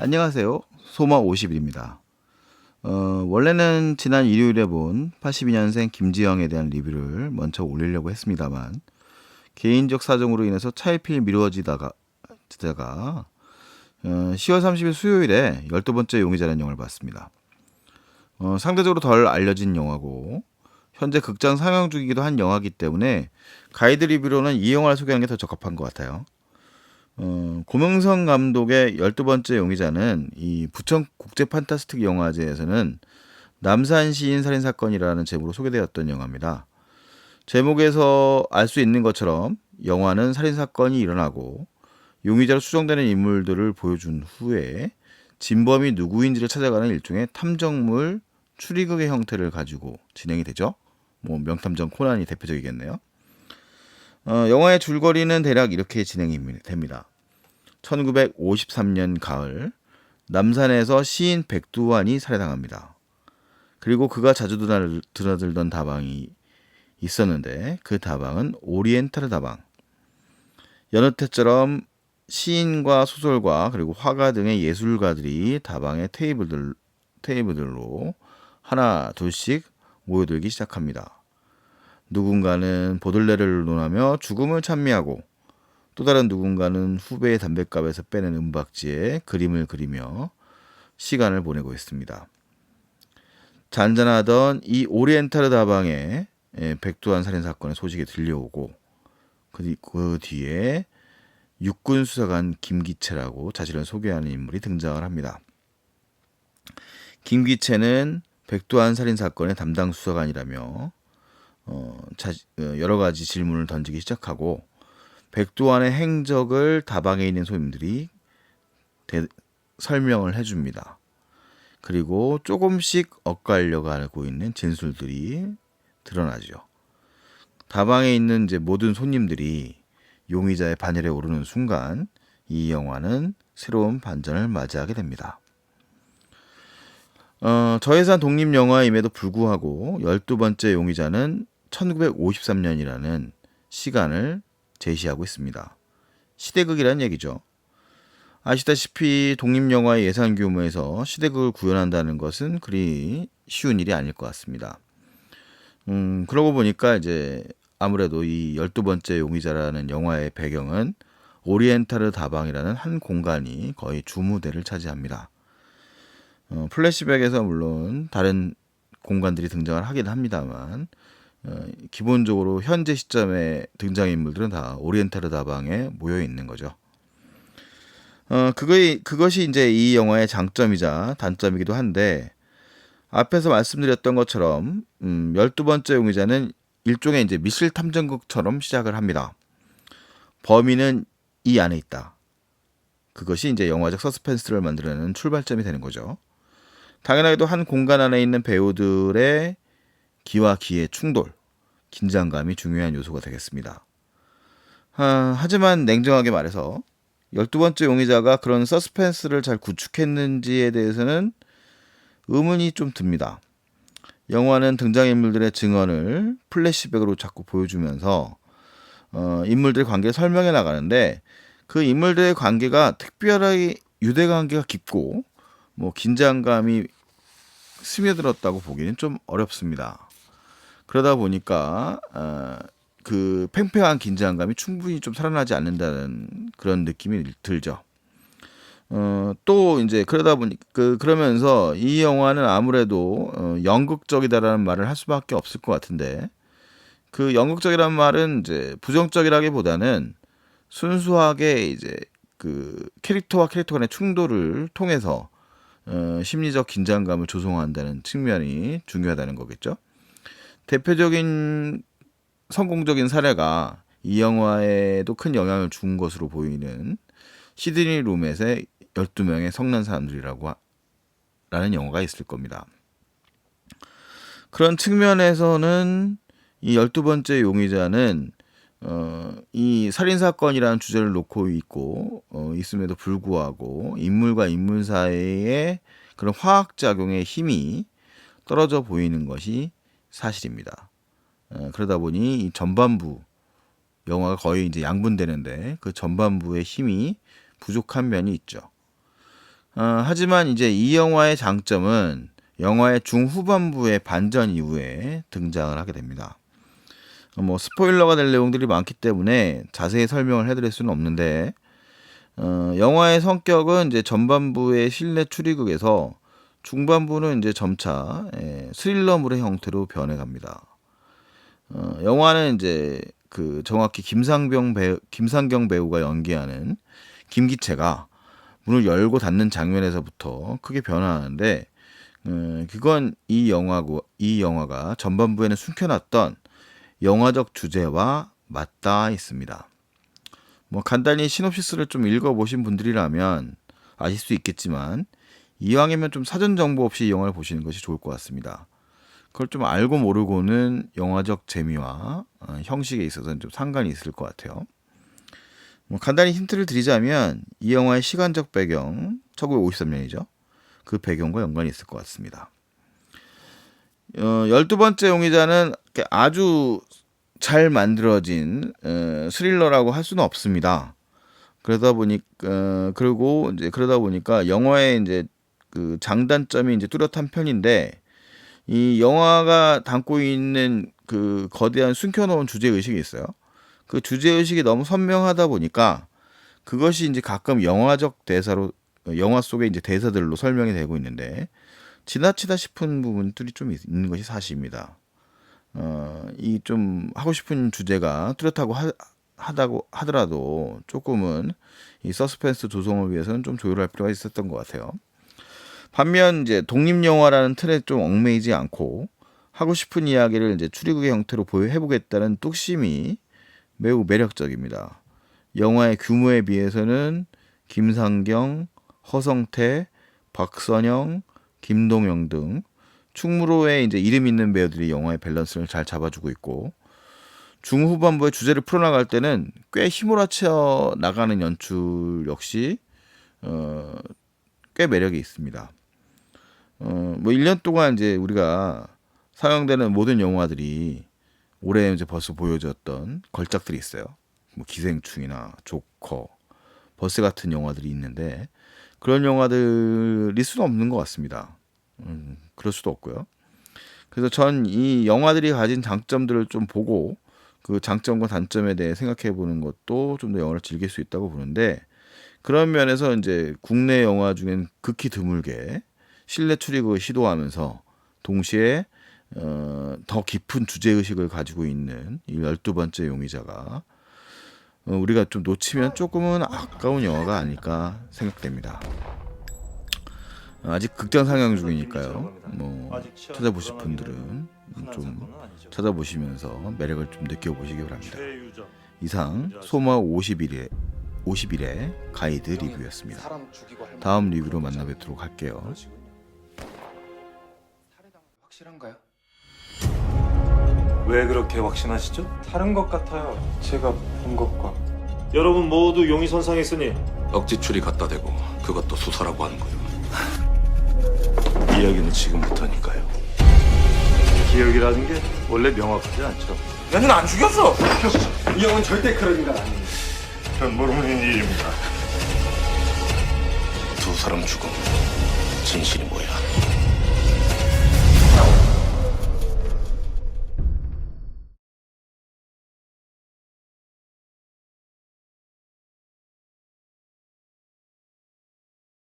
안녕하세요. 소마 50일입니다. 원래는 지난 일요일에 본 82년생 김지영에 대한 리뷰를 먼저 올리려고 했습니다만 개인적 사정으로 인해서 차일피일 미루어지다가 10월 30일 수요일에 12번째 용의자라는 영화를 봤습니다. 상대적으로 덜 알려진 영화고 현재 극장 상영 중이기도 한 영화이기 때문에 가이드 리뷰로는 이 영화를 소개하는 게 더 적합한 것 같아요. 고명성 감독의 12번째 용의자는 이 부천 국제 판타스틱 영화제에서는 남산 시인 살인 사건이라는 제목으로 소개되었던 영화입니다. 제목에서 알 수 있는 것처럼 영화는 살인 사건이 일어나고 용의자로 추정되는 인물들을 보여준 후에 진범이 누구인지를 찾아가는 일종의 탐정물 추리극의 형태를 가지고 진행이 되죠. 뭐 명탐정 코난이 대표적이겠네요. 영화의 줄거리는 대략 이렇게 진행이 됩니다. 1953년 가을 남산에서 시인 백두환이 살해당합니다. 그리고 그가 자주 드나들던 다방이 있었는데 그 다방은 오리엔탈 다방. 여느 때처럼 시인과 소설가 그리고 화가 등의 예술가들이 다방의 테이블들로 하나 둘씩 모여들기 시작합니다. 누군가는 보들레를 논하며 죽음을 찬미하고 또 다른 누군가는 후배의 담뱃갑에서 빼낸 은박지에 그림을 그리며 시간을 보내고 있습니다. 잔잔하던 이 오리엔탈 다방에 백두환 살인사건의 소식이 들려오고 그 뒤에 육군 수사관 김기채라고 자신을 소개하는 인물이 등장을 합니다. 김기채는 백두환 살인사건의 담당 수사관이라며 여러 가지 질문을 던지기 시작하고 백두환의 행적을 다방에 있는 손님들이 설명을 해줍니다. 그리고 조금씩 엇갈려 가고 있는 진술들이 드러나죠. 다방에 있는 이제 모든 손님들이 용의자의 반열에 오르는 순간 이 영화는 새로운 반전을 맞이하게 됩니다. 저예산 독립영화임에도 불구하고 12번째 용의자는 1953년이라는 시간을 제시하고 있습니다. 시대극이라는 얘기죠. 아시다시피 독립영화의 예산 규모에서 시대극을 구현한다는 것은 그리 쉬운 일이 아닐 것 같습니다. 그러고 보니까 이제 아무래도 이 12번째 용의자라는 영화의 배경은 오리엔타르 다방이라는 한 공간이 거의 주무대를 차지합니다. 플래시백에서 물론 다른 공간들이 등장을 하긴 합니다만 기본적으로 현재 시점의 등장인물들은 다 오리엔타르 다방에 모여 있는 거죠. 그것이 이제 이 영화의 장점이자 단점이기도 한데 앞에서 말씀드렸던 것처럼 12번째 용의자는 일종의 이제 미실 탐정극처럼 시작을 합니다. 범인은 이 안에 있다. 그것이 이제 영화적 서스펜스를 만들어내는 출발점이 되는 거죠. 당연하게도 한 공간 안에 있는 배우들의 기와 기의 충돌, 긴장감이 중요한 요소가 되겠습니다. 하지만 냉정하게 말해서 12번째 용의자가 그런 서스펜스를 잘 구축했는지에 대해서는 의문이 좀 듭니다. 영화는 등장인물들의 증언을 플래시백으로 자꾸 보여주면서 인물들의 관계를 설명해 나가는데 그 인물들의 관계가 특별하게 유대관계가 깊고 뭐 긴장감이 스며들었다고 보기는 좀 어렵습니다. 그러다 보니까 그 팽팽한 긴장감이 충분히 좀 살아나지 않는다는 그런 느낌이 들죠. 또 이제 그러면서 이 영화는 아무래도 연극적이다라는 말을 할 수밖에 없을 것 같은데 그 연극적이라는 말은 이제 부정적이라기보다는 순수하게 이제 그 캐릭터와 캐릭터 간의 충돌을 통해서 심리적 긴장감을 조성한다는 측면이 중요하다는 거겠죠. 대표적인 성공적인 사례가 이 영화에도 큰 영향을 준 것으로 보이는 시드니 루멧의 12명의 성난 사람들이라고 라는 영화가 있을 겁니다. 그런 측면에서는 이 12번째 용의자는 이 살인사건이라는 주제를 놓고 있음에도 불구하고 인물과 인물 사이의 그런 화학작용의 힘이 떨어져 보이는 것이 사실입니다. 그러다 보니 이 전반부 영화가 거의 이제 양분되는데 그 전반부의 힘이 부족한 면이 있죠. 하지만 이제 이 영화의 장점은 영화의 중후반부의 반전 이후에 등장을 하게 됩니다. 뭐 스포일러가 될 내용들이 많기 때문에 자세히 설명을 해드릴 수는 없는데, 영화의 성격은 이제 전반부의 실내 추리극에서 중반부는 이제 점차 스릴러물의 형태로 변해갑니다. 영화는 이제 그 정확히 김상경 배우가 연기하는 김기채가 문을 열고 닫는 장면에서부터 크게 변화하는데, 그건 이 영화가 전반부에는 숨겨놨던 영화적 주제와 맞닿아 있습니다. 뭐 간단히 시놉시스를 좀 읽어보신 분들이라면 아실 수 있겠지만, 이왕이면 좀 사전 정보 없이 이 영화를 보시는 것이 좋을 것 같습니다. 그걸 좀 알고 모르고는 영화적 재미와 형식에 있어서는 좀 상관이 있을 것 같아요. 뭐 간단히 힌트를 드리자면 이 영화의 시간적 배경 1953년이죠. 그 배경과 연관이 있을 것 같습니다. 12번째 용의자는 아주 잘 만들어진 스릴러라고 할 수는 없습니다. 그러다 보니까 영화의 이제 그 장단점이 이제 뚜렷한 편인데, 이 영화가 담고 있는 그 거대한 숨겨놓은 주제 의식이 있어요. 그 주제 의식이 너무 선명하다 보니까 그것이 이제 가끔 영화적 대사로, 영화 속의 이제 대사들로 설명이 되고 있는데, 지나치다 싶은 부분들이 좀 있는 것이 사실입니다. 이 좀 하고 싶은 주제가 뚜렷하고 하다고 하더라도 조금은 이 서스펜스 조성을 위해서는 좀 조율할 필요가 있었던 것 같아요. 반면 이제 독립 영화라는 틀에 좀 얽매이지 않고 하고 싶은 이야기를 이제 추리극의 형태로 해보겠다는 뚝심이 매우 매력적입니다. 영화의 규모에 비해서는 김상경, 허성태, 박선영, 김동영 등 충무로의 이제 이름 있는 배우들이 영화의 밸런스를 잘 잡아주고 있고, 중후반부의 주제를 풀어나갈 때는 꽤 휘몰아쳐 나가는 연출 역시 꽤 매력이 있습니다. 뭐 1년 동안 이제 우리가 상영되는 모든 영화들이 올해 이제 벌써 보여줬던 걸작들이 있어요. 뭐 기생충이나 조커, 버스 같은 영화들이 있는데, 그런 영화들일 수는 없는 것 같습니다. 그럴 수도 없고요. 그래서 전 이 영화들이 가진 장점들을 좀 보고 그 장점과 단점에 대해 생각해 보는 것도 좀 더 영화를 즐길 수 있다고 보는데, 그런 면에서 이제 국내 영화 중엔 극히 드물게 실내 추리극을 시도하면서 동시에 더 깊은 주제의식을 가지고 있는 이 12번째 용의자가 우리가 좀 놓치면 조금은 아까운 영화가 아닐까 생각됩니다. 아직 극장 상영 중이니까요. 뭐 찾아보실 분들은 좀 찾아보시면서 매력을 좀 느껴보시기 바랍니다. 이상 소마 51의 가이드 리뷰였습니다. 다음 리뷰로 만나 뵙도록 할게요. 확실한가요? 왜 그렇게 확신하시죠? 다른 것 같아요. 제가 본 것과. 여러분 모두 용의선상에 있으니 억지 추리 갖다 대고 그것도 수사라고 하는 거예요. 이야기는 지금부터니까요. 기억이라는 게 원래 명확하지 않죠. 나는 안 죽였어. 이 형은 절대 그런 인간 아니에요. 전 모르는 일입니다. 두 사람 죽음 진실이 뭐야?